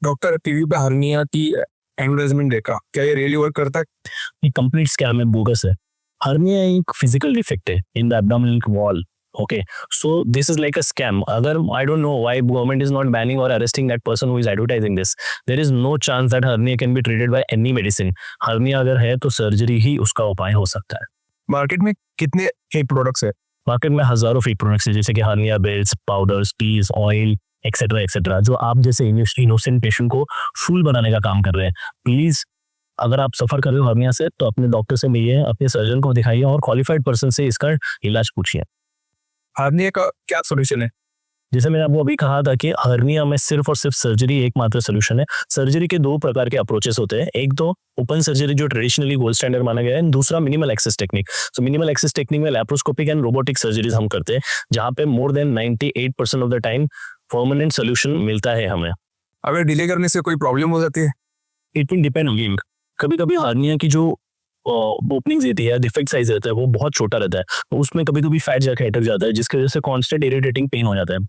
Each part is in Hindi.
डॉक्टर टीवी पे हर्निया की एडवर्टाइजमेंट देखा, क्या ये रियली वर्क करता है? ये कंप्लीट स्कैम है, बोगस है। हर्निया एक फिजिकल डिफेक्ट है in the abdominal wall. Okay, so this is like a scam. अगर I don't know why government is not banning or arresting that person who is advertising this. There is no chance that hernia can be treated by any medicine. hernia अगर है तो सर्जरी ही उसका उपाय हो सकता है। मार्केट में कितने फेक प्रोडक्ट्स है? मार्केट में हजारों फेक प्रोडक्ट्स है, जैसे कि hernia belt, powders, teas, oil etcetera etcetera, जो आप जैसे इनोसेंट पेशेंट को फूल बनाने का काम कर रहे हैं। प्लीज, अगर आप सफर कर रहे हो हर्निया से तो अपने डॉक्टर से मिलिए, अपने सर्जन को दिखाइए और क्वालिफाइड पर्सन से इसका इलाज पूछिए। हर्निया का क्या सॉल्यूशन है? जैसे मैंने आपको अभी कहा था कि हर्निया में सिर्फ और सिर्फ सर्जरी एकमात्र सोल्यूशन है। सर्जरी के दो प्रकार के अप्रोचेस होते हैं, एक तो ओपन सर्जरी जो ट्रेडिशनली गोल्ड स्टैंडर्ड माना गया है, दूसरा मिनिमल एक्सेस टेक्निक। सो मिनिमल एक्सेस टेक्निक में लैप्रोस्कोपिक एंड रोबोटिक सर्जरीज हम करते हैं, जहाँ पे more than 98% of the time permanent solution मिलता है हमें। अगर डिले करने से कोई प्रॉब्लम हो जाती है? It will depend again. कभी कभी हर्निया की जो ओपनिंग रहती है, डिफेक्ट साइज रहता है, वो बहुत छोटा रहता है, तो उसमें कभी कभी फैट जाके अटक जाता है, जिसकी वजह से कांस्टेंट इरिटेटिंग पेन हो जाता है।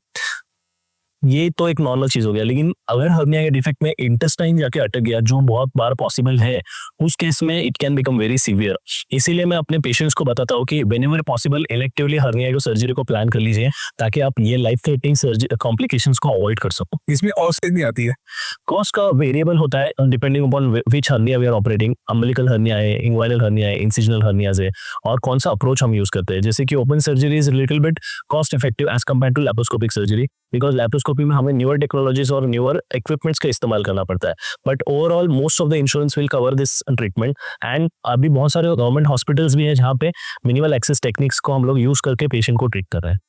ये तो एक नॉर्मल चीज हो गया, लेकिन अगर हर्निया के डिफेक्ट में इंटेस्टाइन जाके अटक गया, जो बहुत बार पॉसिबल है, उस केस में it can become very severe. इसीलिए मैं अपने पेशेंट्स को बताता हूँ कि व्हेनेवर पॉसिबल इलेक्टिवली हर्निया की सर्जरी को प्लान कर लीजिए, ताकि आप ये लाइफ थ्रेटनिंग सर्जरी कॉम्प्लिकेशंस को अवॉइड कर सको। इसमें कॉस्ट कितनी आती है? कॉस्ट का वेरिएबल होता है depending upon which hernia we are operating. Umbilical hernia है, इंग्वाइनल हर्निया है, इंसिजनल हर्नियाज है, और कौन सा अप्रोच हम यूज करते हैं। जैसे कि open surgery is little bit cost effective as compared to laparoscopic surgery, because laparoscopy में हमें न्यूअर टेक्नोलॉजीज और न्यूअर इक्विपमेंट्स का इस्तेमाल करना पड़ता है। But overall most of the insurance will cover this treatment, and अभी बहुत सारे गवर्नमेंट हॉस्पिटल्स भी हैं जहाँ पे मिनिमल एक्सेस टेक्निक्स को हम लोग यूज करके पेशेंट को ट्रीट कर रहे हैं।